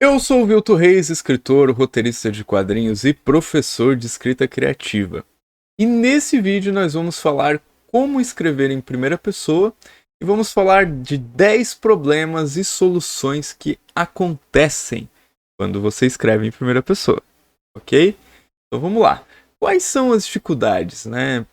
Eu sou o Vilto Reis, escritor, roteirista de quadrinhos e professor de escrita criativa. E nesse vídeo nós vamos falar como escrever em primeira pessoa e vamos falar de 10 problemas e soluções que acontecem quando você escreve em primeira pessoa, ok? Então vamos lá. Quais são as dificuldades, né?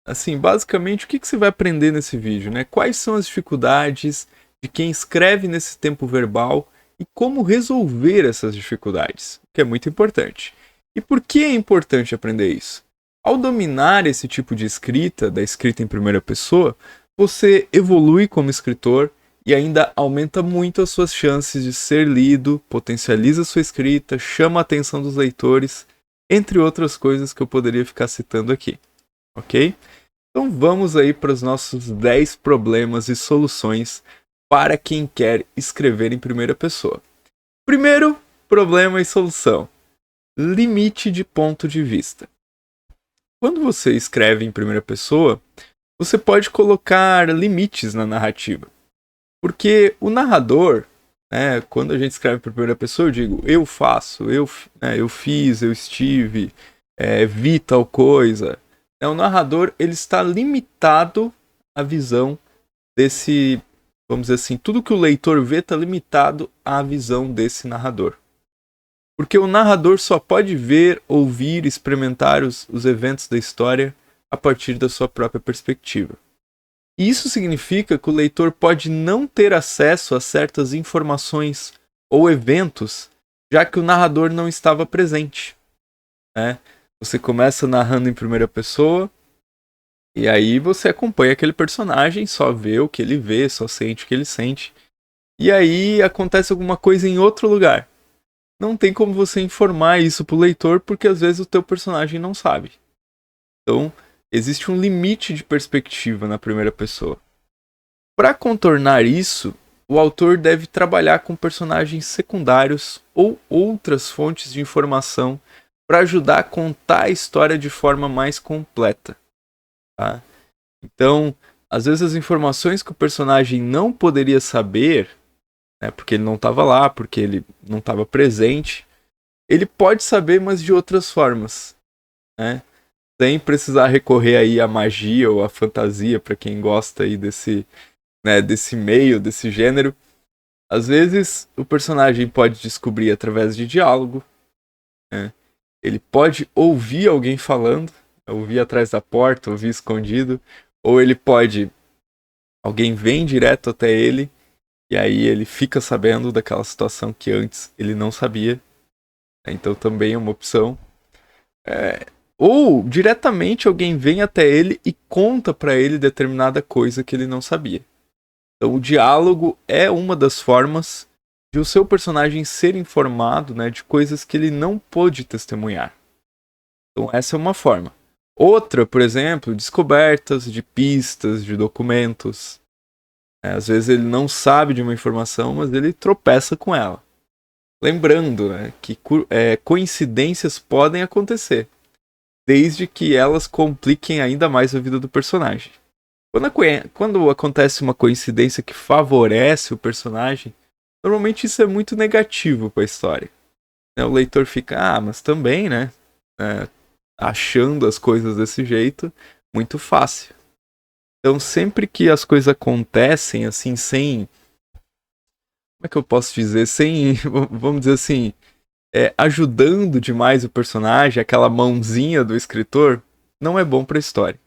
Assim, basicamente, o que você vai aprender nesse vídeo, né? Quais são as dificuldades de quem escreve nesse tempo verbal e como resolver essas dificuldades, que é muito importante. E por que é importante aprender isso? Ao dominar esse tipo de escrita, da escrita em primeira pessoa, você evolui como escritor e ainda aumenta muito as suas chances de ser lido, potencializa sua escrita, chama a atenção dos leitores, entre outras coisas que eu poderia ficar citando aqui, ok? Então vamos aí para os nossos 10 problemas e soluções para quem quer escrever em primeira pessoa. Primeiro problema e solução: limite de ponto de vista. Quando você escreve em primeira pessoa, você pode colocar limites na narrativa. Porque o narrador, quando a gente escreve em primeira pessoa, eu digo eu faço, eu fiz, eu estive, vi tal coisa. O narrador ele está limitado à visão desse, vamos dizer assim, tudo que o leitor vê está limitado à visão desse narrador. Porque o narrador só pode ver, ouvir, experimentar os eventos da história a partir da sua própria perspectiva. E isso significa que o leitor pode não ter acesso a certas informações ou eventos, já que o narrador não estava presente. Né? Você começa narrando em primeira pessoa, e aí você acompanha aquele personagem, só vê o que ele vê, só sente o que ele sente. E aí acontece alguma coisa em outro lugar. Não tem como você informar isso pro leitor, porque às vezes o teu personagem não sabe. Então, existe um limite de perspectiva na primeira pessoa. Para contornar isso, o autor deve trabalhar com personagens secundários ou outras fontes de informação para ajudar a contar a história de forma mais completa. Tá? Então, às vezes as informações que o personagem não poderia saber, porque ele não estava lá, porque ele não estava presente, ele pode saber, mas de outras formas, né? Sem precisar recorrer aí à magia ou à fantasia, para quem gosta aí desse meio, desse gênero. Às vezes o personagem pode descobrir através de diálogo, né? Ele pode ouvir alguém falando, ouvir atrás da porta, ouvir escondido, ou ele pode, alguém vem direto até ele e aí ele fica sabendo daquela situação que antes ele não sabia. Então também é uma opção. Ou diretamente alguém vem até ele e conta para ele determinada coisa que ele não sabia. Então o diálogo é uma das formas de o seu personagem ser informado, de coisas que ele não pôde testemunhar. Então essa é uma forma. Outra, por exemplo, descobertas de pistas, de documentos. Às vezes ele não sabe de uma informação, mas ele tropeça com ela. Lembrando, que coincidências podem acontecer, desde que elas compliquem ainda mais a vida do personagem. Quando acontece uma coincidência que favorece o personagem, normalmente isso é muito negativo para a história. O leitor fica, mas também, achando as coisas desse jeito, muito fácil. Então, sempre que as coisas acontecem assim, sem. Como é que eu posso dizer? Sem. Vamos dizer assim. Ajudando demais o personagem, aquela mãozinha do escritor, não é bom para a história.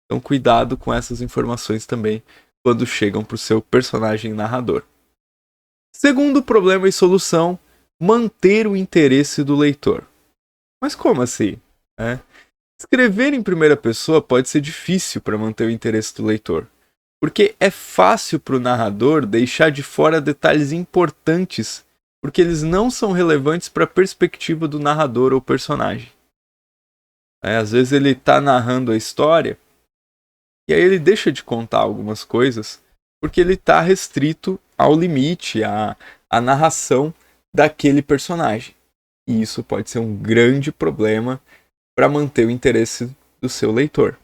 Então, cuidado com essas informações também quando chegam para o seu personagem narrador. Segundo problema e solução: manter o interesse do leitor. Mas como assim? Escrever em primeira pessoa pode ser difícil para manter o interesse do leitor, porque é fácil para o narrador deixar de fora detalhes importantes, porque eles não são relevantes para a perspectiva do narrador ou personagem. Às vezes ele está narrando a história e aí ele deixa de contar algumas coisas porque ele está restrito ao limite, à narração daquele personagem. E isso pode ser um grande problema para manter o interesse do seu leitor.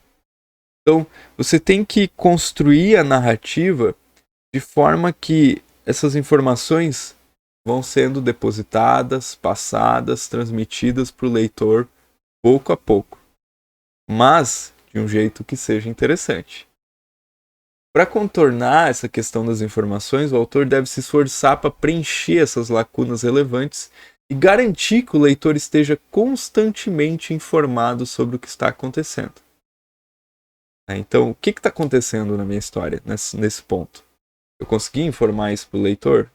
Então, você tem que construir a narrativa de forma que essas informações vão sendo depositadas, passadas, transmitidas para o leitor pouco a pouco, mas de um jeito que seja interessante. Para contornar essa questão das informações, o autor deve se esforçar para preencher essas lacunas relevantes e garantir que o leitor esteja constantemente informado sobre o que está acontecendo. Então, o que está acontecendo na minha história nesse ponto? Eu consegui informar isso para o leitor?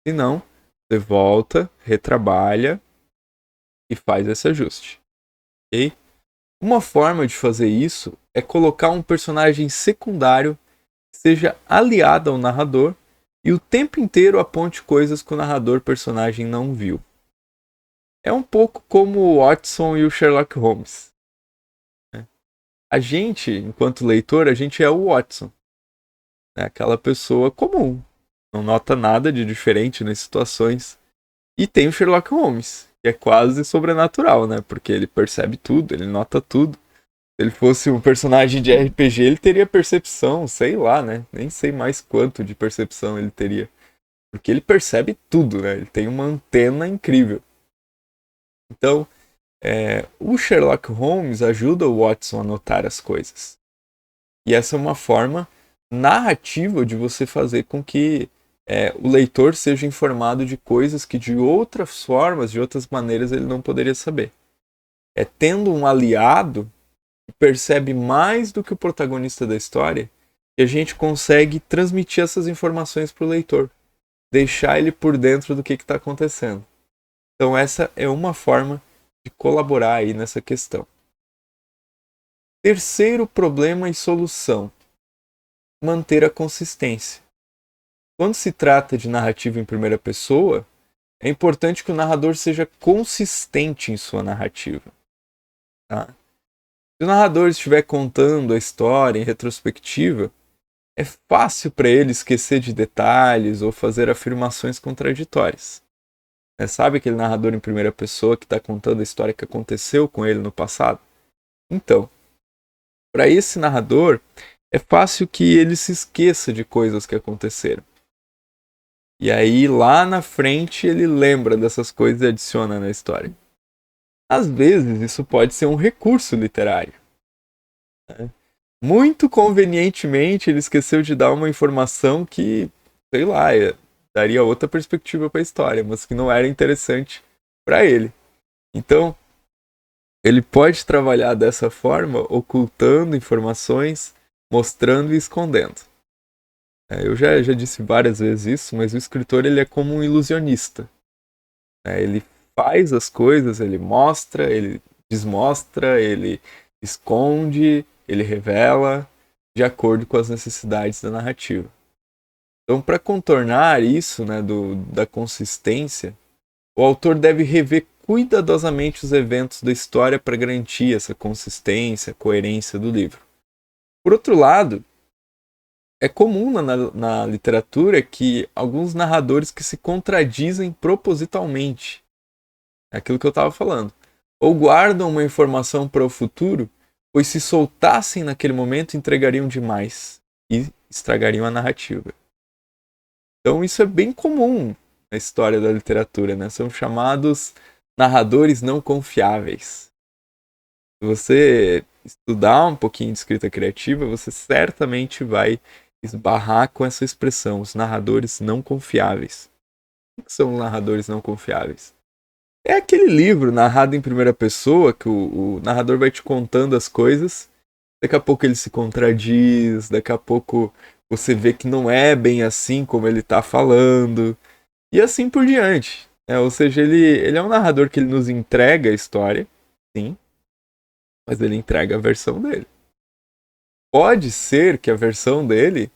Se não, você volta, retrabalha e faz esse ajuste. Okay? Uma forma de fazer isso é colocar um personagem secundário que seja aliado ao narrador e o tempo inteiro aponte coisas que o narrador personagem não viu. É um pouco como o Watson e o Sherlock Holmes. A gente, enquanto leitor, a gente é o Watson. É aquela pessoa comum. Não nota nada de diferente nas situações. E tem o Sherlock Holmes, que é quase sobrenatural, né? Porque ele percebe tudo, ele nota tudo. Se ele fosse um personagem de RPG, ele teria percepção, sei lá, né? Nem sei mais quanto de percepção ele teria. Porque ele percebe tudo, né? Ele tem uma antena incrível. Então, o Sherlock Holmes ajuda o Watson a notar as coisas. E essa é uma forma narrativa de você fazer com que o leitor seja informado de coisas que de outras formas, de outras maneiras, ele não poderia saber. Tendo um aliado que percebe mais do que o protagonista da história, que a gente consegue transmitir essas informações para o leitor, deixar ele por dentro do que está acontecendo. Então essa é uma forma de colaborar aí nessa questão. Terceiro problema e solução: manter a consistência. Quando se trata de narrativa em primeira pessoa, é importante que o narrador seja consistente em sua narrativa. Tá? Se o narrador estiver contando a história em retrospectiva, é fácil para ele esquecer de detalhes ou fazer afirmações contraditórias. Sabe aquele narrador em primeira pessoa que está contando a história que aconteceu com ele no passado? Então, para esse narrador, é fácil que ele se esqueça de coisas que aconteceram. E aí, lá na frente, ele lembra dessas coisas e adiciona na história. Às vezes, isso pode ser um recurso literário. Muito convenientemente, ele esqueceu de dar uma informação que, sei lá, daria outra perspectiva para a história, mas que não era interessante para ele. Então, ele pode trabalhar dessa forma, ocultando informações, mostrando e escondendo. Eu já disse várias vezes isso, mas o escritor ele é como um ilusionista. Ele faz as coisas, ele mostra, ele desmostra, ele esconde, ele revela, de acordo com as necessidades da narrativa. Então, para contornar isso, da consistência, o autor deve rever cuidadosamente os eventos da história para garantir essa consistência, coerência do livro. Por outro lado, é comum na literatura que alguns narradores que se contradizem propositalmente. É aquilo que eu estava falando. Ou guardam uma informação para o futuro, pois se soltassem naquele momento entregariam demais e estragariam a narrativa. Então isso é bem comum na história da literatura, né? São chamados narradores não confiáveis. Se você estudar um pouquinho de escrita criativa, você certamente vai esbarrar com essa expressão, os narradores não confiáveis. O que são narradores não confiáveis? É aquele livro narrado em primeira pessoa que o narrador vai te contando as coisas, daqui a pouco ele se contradiz, daqui a pouco você vê que não é bem assim como ele está falando, e assim por diante. Ou seja, ele é um narrador que ele nos entrega a história, sim, mas ele entrega a versão dele. Pode ser que a versão dele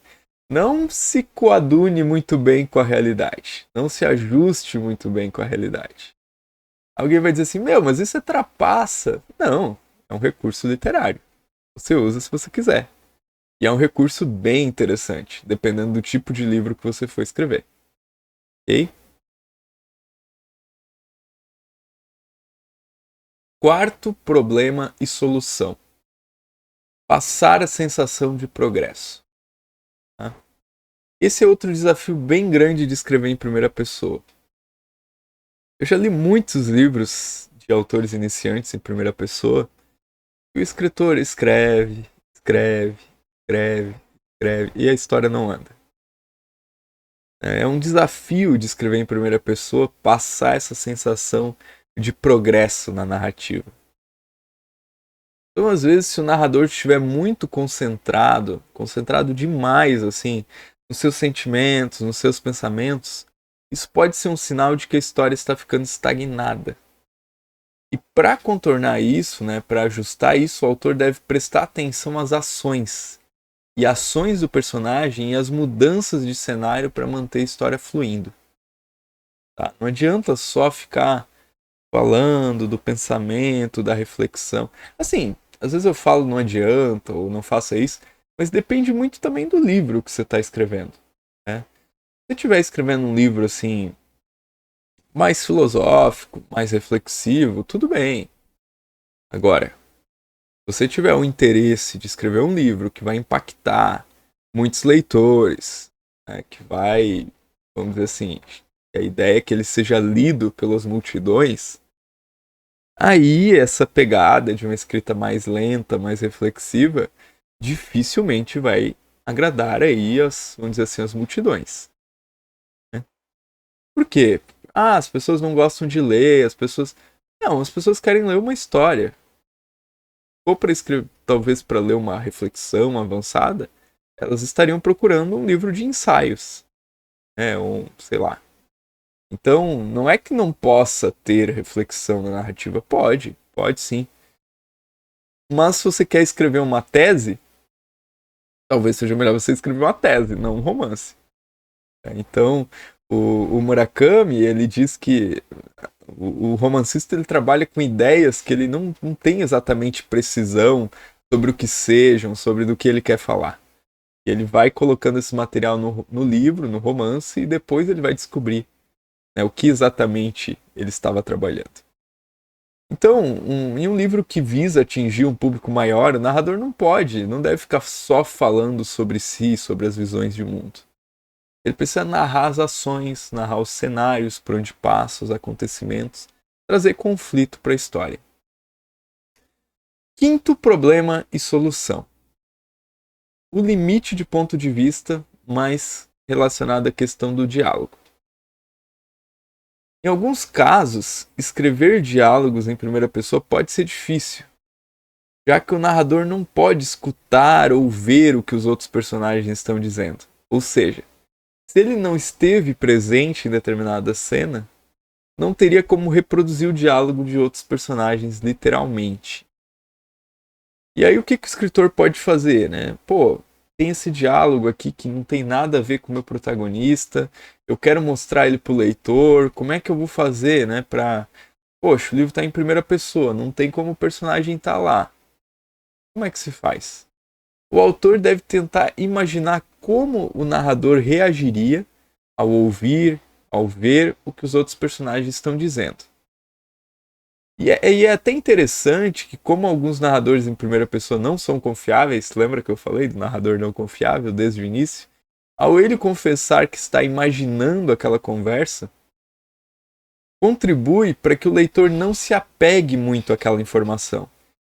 não se coadune muito bem com a realidade, não se ajuste muito bem com a realidade. Alguém vai dizer assim, mas isso é trapaça. Não, é um recurso literário. Você usa se você quiser. E é um recurso bem interessante, dependendo do tipo de livro que você for escrever. Ok? Quarto problema e solução: passar a sensação de progresso. Esse é outro desafio bem grande de escrever em primeira pessoa. Eu já li muitos livros de autores iniciantes em primeira pessoa, e o escritor escreve, escreve, escreve, escreve, e a história não anda. É um desafio de escrever em primeira pessoa, passar essa sensação de progresso na narrativa. Então, às vezes, se o narrador estiver muito concentrado, concentrado demais, assim, nos seus sentimentos, nos seus pensamentos, isso pode ser um sinal de que a história está ficando estagnada. E para contornar isso, né, para ajustar isso, o autor deve prestar atenção às ações e ações do personagem e as mudanças de cenário para manter a história fluindo. Tá? Não adianta só ficar falando do pensamento, da reflexão. Assim, às vezes eu falo não adianta ou não faça isso, mas depende muito também do livro que você está escrevendo. Né? Se você estiver escrevendo um livro assim mais filosófico, mais reflexivo, tudo bem. Agora, se você tiver o interesse de escrever um livro que vai impactar muitos leitores, né, que vai, vamos dizer assim, a ideia é que ele seja lido pelas multidões, aí essa pegada de uma escrita mais lenta, mais reflexiva, dificilmente vai agradar aí as, vamos dizer assim, as multidões. Né? Por quê? Ah, as pessoas não gostam de ler, as pessoas... Não, as pessoas querem ler uma história. Ou para escrever, talvez para ler uma reflexão avançada, elas estariam procurando um livro de ensaios. Ou, sei lá. Então, não é que não possa ter reflexão na narrativa. Pode sim. Mas se você quer escrever uma tese, talvez seja melhor você escrever uma tese, não um romance. Então, o Murakami, ele diz que o romancista ele trabalha com ideias que ele não tem exatamente precisão sobre o que sejam, sobre do que ele quer falar. E ele vai colocando esse material no livro, no romance, e depois ele vai descobrir, né, o que exatamente ele estava trabalhando. Então, em um livro que visa atingir um público maior, o narrador não deve ficar só falando sobre si, sobre as visões de mundo. Ele precisa narrar as ações, narrar os cenários por onde passa, os acontecimentos, trazer conflito para a história. Quinto problema e solução. O limite de ponto de vista, mais relacionado à questão do diálogo. Em alguns casos, escrever diálogos em primeira pessoa pode ser difícil, já que o narrador não pode escutar ou ver o que os outros personagens estão dizendo. Ou seja, se ele não esteve presente em determinada cena, não teria como reproduzir o diálogo de outros personagens literalmente. E aí o que o escritor pode fazer, né? Pô, tem esse diálogo aqui que não tem nada a ver com o meu protagonista, eu quero mostrar ele pro leitor, como é que eu vou fazer, né, Poxa, o livro está em primeira pessoa, não tem como o personagem estar lá. Como é que se faz? O autor deve tentar imaginar como o narrador reagiria ao ouvir, ao ver o que os outros personagens estão dizendo. E é até interessante que, como alguns narradores em primeira pessoa não são confiáveis, lembra que eu falei do narrador não confiável desde o início? Ao ele confessar que está imaginando aquela conversa, contribui para que o leitor não se apegue muito àquela informação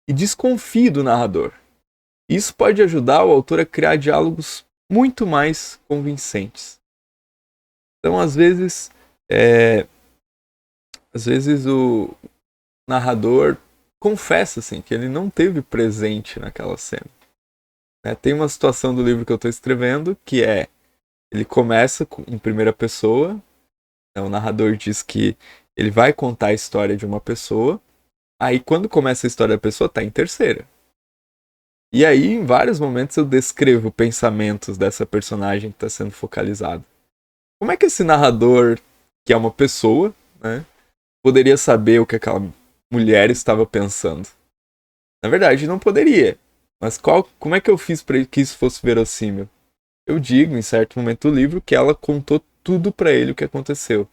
e desconfie do narrador. Isso pode ajudar o autor a criar diálogos muito mais convincentes. Então, às vezes o narrador confessa assim, que ele não teve presente naquela cena. Tem uma situação do livro que eu estou escrevendo que ele começa em primeira pessoa, né, o narrador diz que ele vai contar a história de uma pessoa, aí quando começa a história da pessoa está em terceira. E aí em vários momentos eu descrevo pensamentos dessa personagem que está sendo focalizado. Como é que esse narrador, que é uma pessoa, né, poderia saber o que aquela mulher estava pensando? Na verdade, não poderia. Mas como é que eu fiz para que isso fosse verossímil? Eu digo, em certo momento do livro, que ela contou tudo para ele o que aconteceu.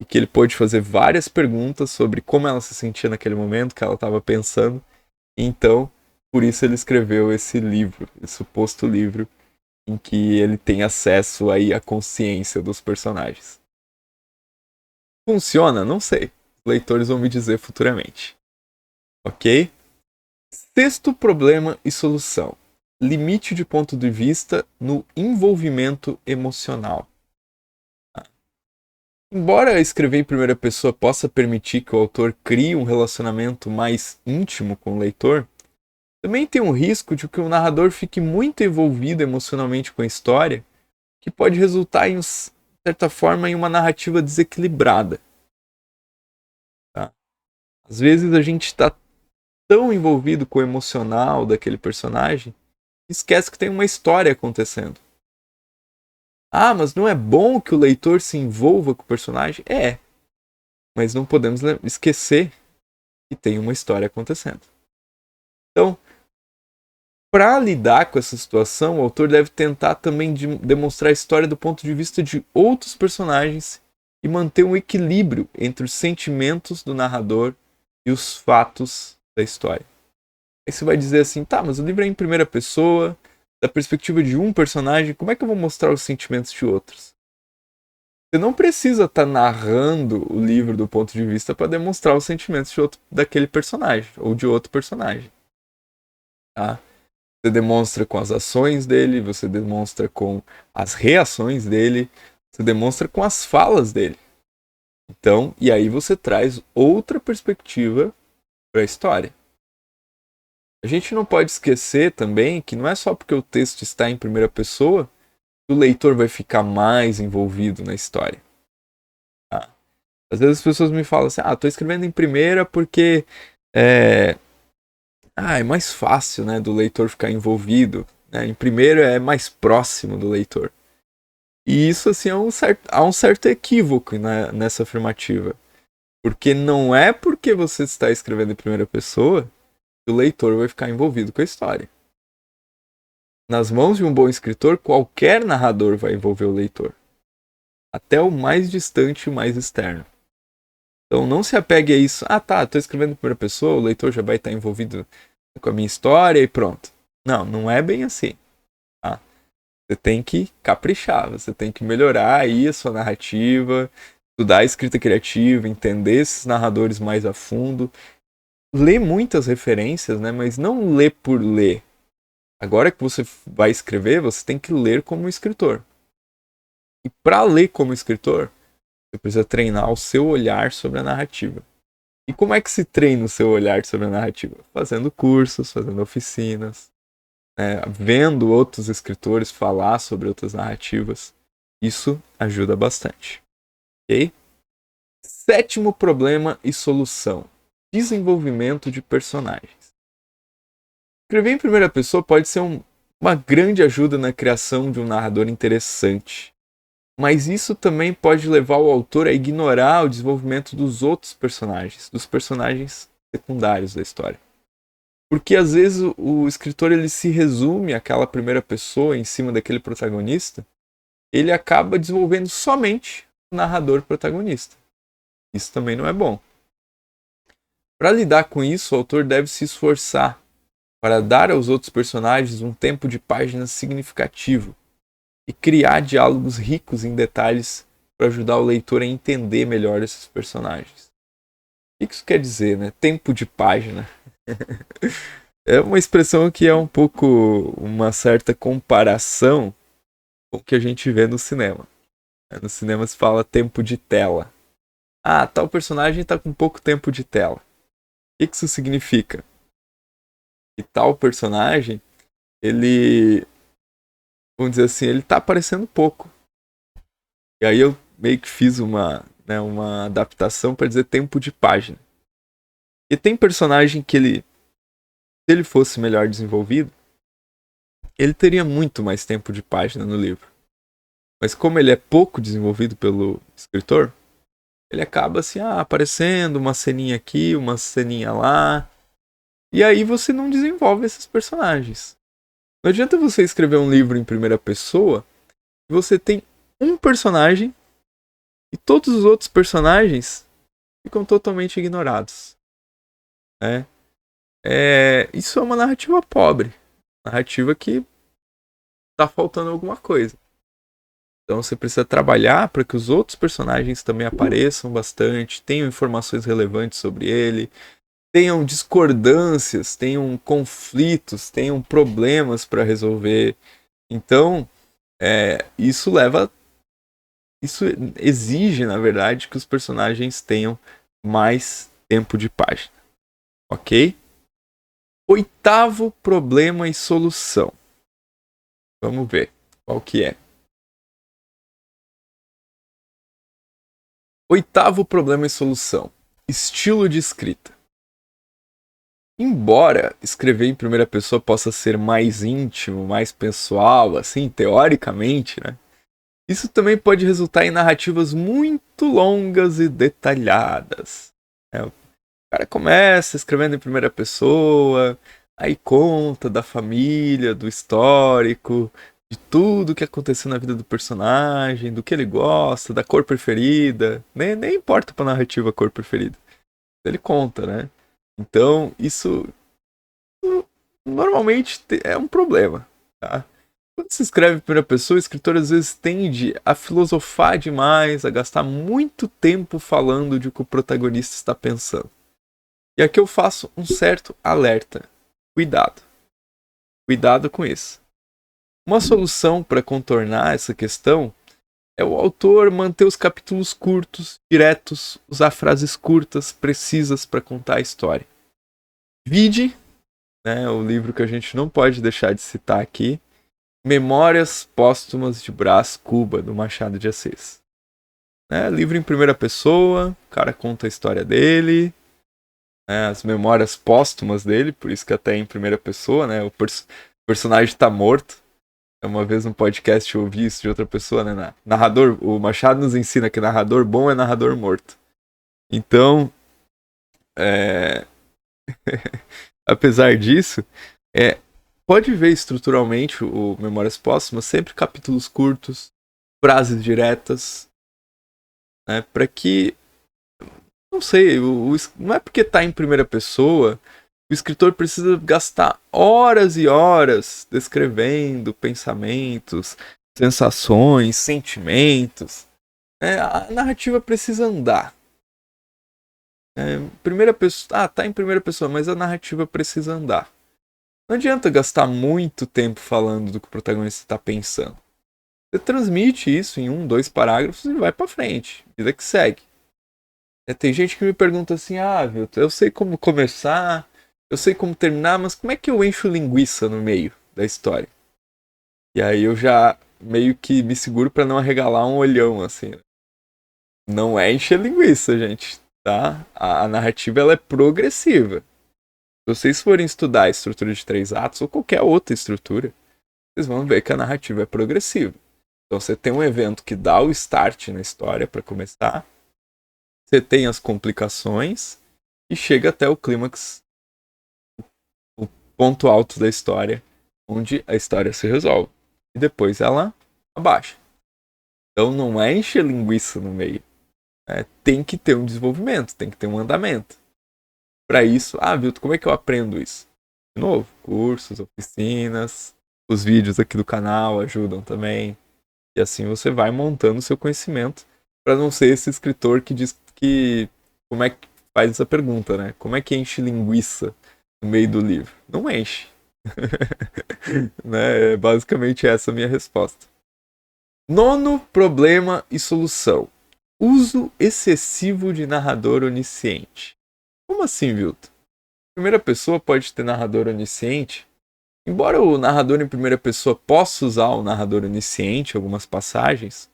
E que ele pôde fazer várias perguntas sobre como ela se sentia naquele momento, o que ela estava pensando. E então, por isso ele escreveu esse livro, esse suposto livro, em que ele tem acesso aí à consciência dos personagens. Funciona? Não sei. Os leitores vão me dizer futuramente. Ok? Sexto problema e solução: limite de ponto de vista no envolvimento emocional. Embora escrever em primeira pessoa possa permitir que o autor crie um relacionamento mais íntimo com o leitor, também tem um risco de que o narrador fique muito envolvido emocionalmente com a história, que pode resultar, de certa forma, em uma narrativa desequilibrada. Tá? Às vezes a gente está tão envolvido com o emocional daquele personagem que esquece que tem uma história acontecendo. Ah, mas não é bom que o leitor se envolva com o personagem? É, mas não podemos esquecer que tem uma história acontecendo. Então, para lidar com essa situação, o autor deve tentar também demonstrar a história do ponto de vista de outros personagens e manter um equilíbrio entre os sentimentos do narrador e os fatos da história. Aí você vai dizer assim, tá, mas o livro é em primeira pessoa, da perspectiva de um personagem, como é que eu vou mostrar os sentimentos de outros? Você não precisa estar narrando o livro do ponto de vista para demonstrar os sentimentos daquele personagem ou de outro personagem. Tá? Você demonstra com as ações dele, você demonstra com as reações dele, você demonstra com as falas dele. Então, e aí você traz outra perspectiva para a história. A gente não pode esquecer também que não é só porque o texto está em primeira pessoa que o leitor vai ficar mais envolvido na história. Tá? Às vezes as pessoas me falam assim, estou escrevendo em primeira porque é mais fácil, né, do leitor ficar envolvido. Né? Em primeiro é mais próximo do leitor. E isso, assim, há um certo equívoco nessa afirmativa. Porque não é porque você está escrevendo em primeira pessoa que o leitor vai ficar envolvido com a história. Nas mãos de um bom escritor, qualquer narrador vai envolver o leitor. Até o mais distante e o mais externo. Então não se apegue a isso. Estou escrevendo em primeira pessoa, o leitor já vai estar envolvido com a minha história e pronto. Não, não é bem assim. Tá? Você tem que caprichar, você tem que melhorar aí a sua narrativa, estudar a escrita criativa, entender esses narradores mais a fundo, ler muitas referências, né? Mas não ler por ler. Agora que você vai escrever, você tem que ler como escritor. E para ler como escritor, você precisa treinar o seu olhar sobre a narrativa. E como é que se treina o seu olhar sobre a narrativa? Fazendo cursos, fazendo oficinas, vendo outros escritores falar sobre outras narrativas. Isso ajuda bastante. Ok? Sétimo problema e solução: desenvolvimento de personagens. Escrever em primeira pessoa pode ser uma grande ajuda na criação de um narrador interessante. Mas isso também pode levar o autor a ignorar o desenvolvimento dos outros personagens, dos personagens secundários da história. Porque às vezes o escritor ele se resume àquela primeira pessoa em cima daquele protagonista, ele acaba desenvolvendo somente o narrador protagonista. Isso também não é bom. Para lidar com isso, o autor deve se esforçar para dar aos outros personagens um tempo de página significativo e criar diálogos ricos em detalhes para ajudar o leitor a entender melhor esses personagens. O que isso quer dizer, né? Tempo de página. É uma expressão que é um pouco uma certa comparação com o que a gente vê no cinema. No cinema se fala tempo de tela. Tal personagem está com pouco tempo de tela. O que isso significa? Que tal personagem, ele, vamos dizer assim, ele está aparecendo pouco. E aí eu meio que fiz uma adaptação para dizer tempo de página. E tem personagem que se ele fosse melhor desenvolvido, ele teria muito mais tempo de página no livro. Mas como ele é pouco desenvolvido pelo escritor, ele acaba assim, aparecendo uma ceninha aqui, uma ceninha lá. E aí você não desenvolve esses personagens. Não adianta você escrever um livro em primeira pessoa e você tem um personagem e todos os outros personagens ficam totalmente ignorados. Né? Isso é uma narrativa pobre. Narrativa que tá faltando alguma coisa. Então você precisa trabalhar para que os outros personagens também apareçam bastante, tenham informações relevantes sobre ele, tenham discordâncias, tenham conflitos, tenham problemas para resolver. Então, isso exige, na verdade, que os personagens tenham mais tempo de página, ok? Oitavo problema e solução. Vamos ver qual que é. Oitavo problema e solução. Estilo de escrita. Embora escrever em primeira pessoa possa ser mais íntimo, mais pessoal, assim, teoricamente, né? Isso também pode resultar em narrativas muito longas e detalhadas. O cara começa escrevendo em primeira pessoa, aí conta da família, do histórico, de tudo que aconteceu na vida do personagem, do que ele gosta, da cor preferida. Nem importa pra narrativa a cor preferida. Ele conta, né? Então, isso normalmente é um problema, tá? Quando se escreve em primeira pessoa, o escritor às vezes tende a filosofar demais, a gastar muito tempo falando de o que o protagonista está pensando. E aqui eu faço um certo alerta. Cuidado. Cuidado com isso. Uma solução para contornar essa questão é o autor manter os capítulos curtos, diretos, usar frases curtas, precisas para contar a história. Vide, né, o livro que a gente não pode deixar de citar aqui, Memórias Póstumas de Brás Cuba, do Machado de Assis. Livro em primeira pessoa, o cara conta a história dele, as memórias póstumas dele, por isso que até é em primeira pessoa, né? O personagem está morto. Uma vez no podcast eu ouvi isso de outra pessoa, né? Narrador, o Machado nos ensina que narrador bom é narrador morto. Então, apesar disso, pode ver estruturalmente o Memórias Póstumas, sempre capítulos curtos, frases diretas, né? Para que, não sei, não é porque está em primeira pessoa, o escritor precisa gastar horas e horas descrevendo pensamentos, sensações, sentimentos. A narrativa precisa andar. Primeira pessoa, tá em primeira pessoa, mas a narrativa precisa andar. Não adianta gastar muito tempo falando do que o protagonista está pensando. Você transmite isso em 1, 2 parágrafos e vai para frente. Vida que segue. Tem gente que me pergunta assim, Vilton, eu sei como começar, eu sei como terminar, mas como é que eu encho linguiça no meio da história? E aí eu já meio que me seguro para não arregalar um olhão, assim. Não é encher linguiça, gente, tá? A narrativa, ela é progressiva. Se vocês forem estudar a estrutura de 3 atos ou qualquer outra estrutura, vocês vão ver que a narrativa é progressiva. Então você tem um evento que dá o start na história para começar, você tem as complicações e chega até o clímax, o ponto alto da história, onde a história se resolve. E depois ela abaixa. Então não é encher linguiça no meio. Tem que ter um desenvolvimento, tem que ter um andamento. Para isso, Vilton, como é que eu aprendo isso? De novo, cursos, oficinas, os vídeos aqui do canal ajudam também. E assim você vai montando o seu conhecimento para não ser esse escritor que diz que... Como é que faz essa pergunta, né? Como é que enche linguiça no meio do livro? Não enche. É basicamente essa a minha resposta. 9º problema e solução. Uso excessivo de narrador onisciente. Como assim, Vilton? Primeira pessoa pode ter narrador onisciente? Embora o narrador em primeira pessoa possa usar o narrador onisciente em algumas passagens,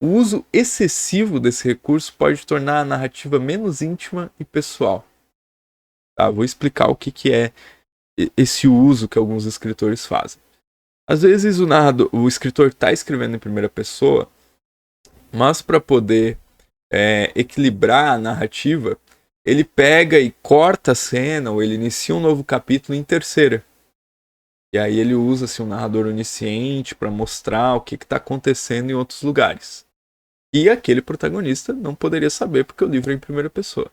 o uso excessivo desse recurso pode tornar a narrativa menos íntima e pessoal. Vou explicar o que é esse uso que alguns escritores fazem. Às vezes o escritor está escrevendo em primeira pessoa, mas para poder equilibrar a narrativa, ele pega e corta a cena, ou ele inicia um novo capítulo em terceira. E aí ele usa um narrador onisciente para mostrar o que está acontecendo em outros lugares. E aquele protagonista não poderia saber porque o livro é em primeira pessoa.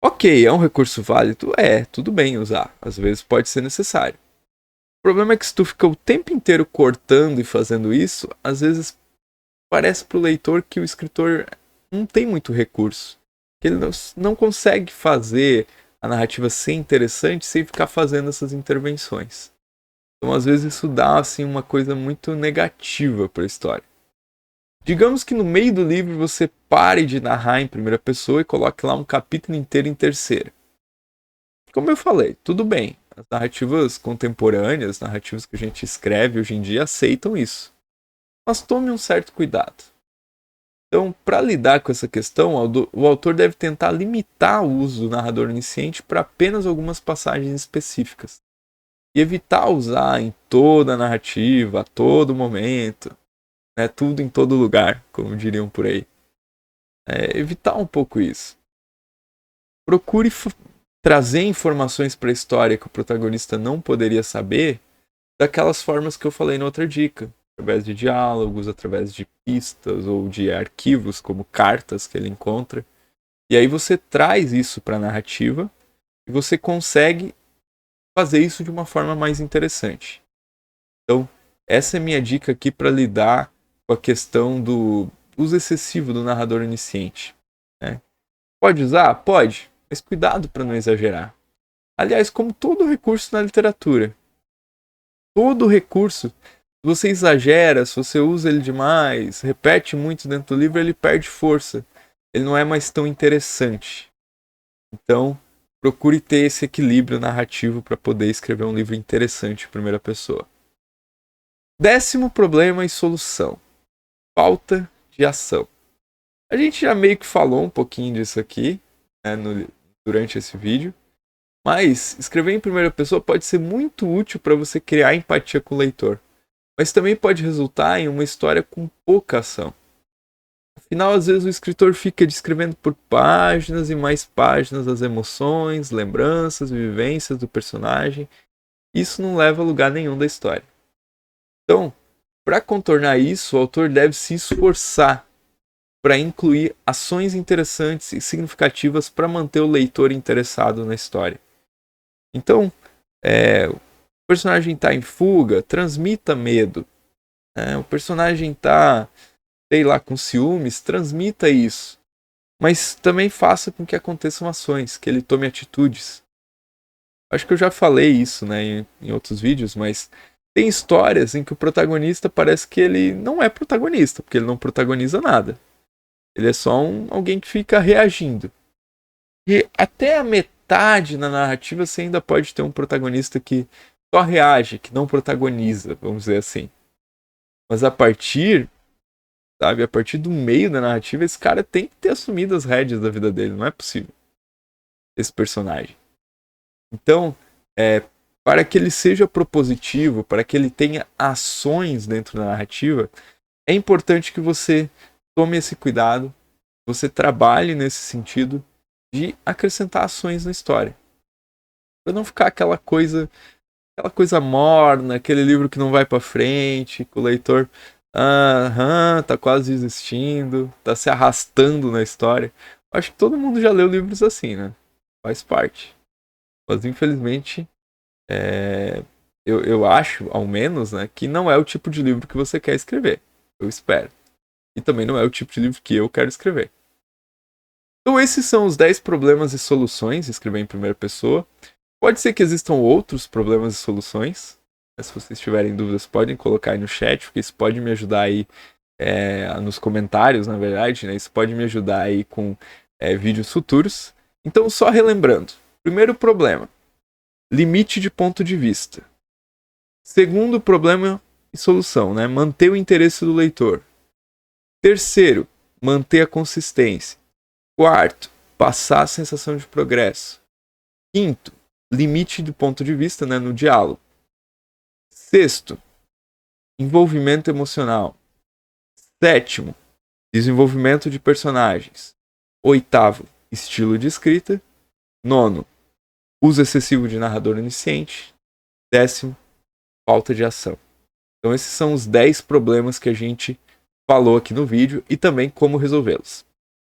Ok, é um recurso válido? Tudo bem usar. Às vezes pode ser necessário. problema é que se tu fica o tempo inteiro cortando e fazendo isso, às vezes parece pro leitor que o escritor não tem muito recurso. Que ele não consegue fazer a narrativa ser interessante sem ficar fazendo essas intervenções. Então, às vezes, isso dá assim, uma coisa muito negativa para a história. Digamos que no meio do livro você pare de narrar em primeira pessoa e coloque lá um capítulo inteiro em terceira. Como eu falei, tudo bem. As narrativas contemporâneas, narrativas que a gente escreve hoje em dia, aceitam isso. Mas tome um certo cuidado. Então, para lidar com essa questão, o autor deve tentar limitar o uso do narrador onisciente para apenas algumas passagens específicas. E evitar usar em toda a narrativa, a todo momento, né, tudo em todo lugar, como diriam por aí. Evitar um pouco isso. Procure trazer informações para a história que o protagonista não poderia saber daquelas formas que eu falei na outra dica. Através de diálogos, através de pistas ou de arquivos, como cartas que ele encontra. E aí você traz isso para a narrativa e você consegue fazer isso de uma forma mais interessante. Então, essa é a minha dica aqui para lidar com a questão do uso excessivo do narrador onisciente. Né? Pode usar? Pode, mas cuidado para não exagerar. Aliás, como todo recurso na literatura, todo recurso, se você exagera, se você usa ele demais, repete muito dentro do livro, ele perde força. Ele não é mais tão interessante. Então, procure ter esse equilíbrio narrativo para poder escrever um livro interessante em primeira pessoa. 10º problema e solução. Falta de ação. A gente já meio que falou um pouquinho disso aqui, né, durante esse vídeo. Mas escrever em primeira pessoa pode ser muito útil para você criar empatia com o leitor. Mas também pode resultar em uma história com pouca ação. Afinal, às vezes o escritor fica descrevendo por páginas e mais páginas as emoções, lembranças e vivências do personagem. Isso não leva a lugar nenhum da história. Então, para contornar isso, o autor deve se esforçar para incluir ações interessantes e significativas para manter o leitor interessado na história. Então, o personagem está em fuga, transmita medo. O personagem está, sei lá, com ciúmes, transmita isso. Mas também faça com que aconteçam ações, que ele tome atitudes. Acho que eu já falei isso, né, em outros vídeos, mas tem histórias em que o protagonista parece que ele não é protagonista, porque ele não protagoniza nada. Ele é só alguém que fica reagindo. E até a metade na narrativa você ainda pode ter um protagonista que só reage, que não protagoniza, vamos dizer assim. Mas a partir do meio da narrativa, esse cara tem que ter assumido as rédeas da vida dele, não é possível. Esse personagem. Então, para que ele seja propositivo, para que ele tenha ações dentro da narrativa, é importante que você tome esse cuidado, você trabalhe nesse sentido de acrescentar ações na história. Para não ficar aquela coisa morna, aquele livro que não vai para frente, que o leitor tá quase desistindo, tá se arrastando na história. Acho que todo mundo já leu livros assim, né? Faz parte. Mas infelizmente, eu acho, ao menos, né, que não é o tipo de livro que você quer escrever. Eu espero. E também não é o tipo de livro que eu quero escrever. Então esses são os 10 problemas e soluções, escrever em primeira pessoa. Pode ser que existam outros problemas e soluções. Se vocês tiverem dúvidas, podem colocar aí no chat, porque isso pode me ajudar aí nos comentários, na verdade, né? Isso pode me ajudar aí com vídeos futuros. Então, só relembrando. Primeiro problema, limite de ponto de vista. Segundo problema e solução, né? Manter o interesse do leitor. Terceiro, manter a consistência. Quarto, passar a sensação de progresso. Quinto, limite de ponto de vista, né, no diálogo. Sexto, envolvimento emocional. Sétimo, desenvolvimento de personagens. Oitavo, estilo de escrita. Nono, uso excessivo de narrador onisciente. 10º, falta de ação. Então esses são os 10 problemas que a gente falou aqui no vídeo e também como resolvê-los.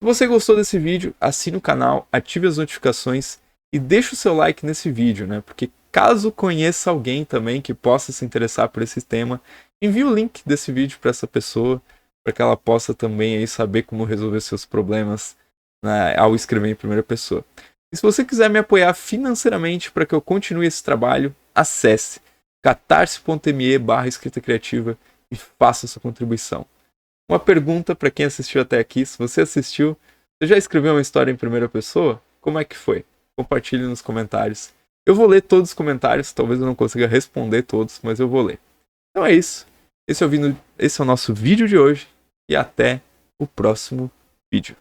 Se você gostou desse vídeo, assine o canal, ative as notificações e deixe o seu like nesse vídeo, né? Porque caso conheça alguém também que possa se interessar por esse tema, envie o link desse vídeo para essa pessoa, para que ela possa também aí saber como resolver seus problemas, né, ao escrever em primeira pessoa. E se você quiser me apoiar financeiramente para que eu continue esse trabalho, acesse catarse.me/escrita criativa e faça sua contribuição. Uma pergunta para quem assistiu até aqui: se você assistiu, você já escreveu uma história em primeira pessoa? Como é que foi? Compartilhe nos comentários. Eu vou ler todos os comentários, talvez eu não consiga responder todos, mas eu vou ler. Então é isso. Esse é o nosso vídeo de hoje e até o próximo vídeo.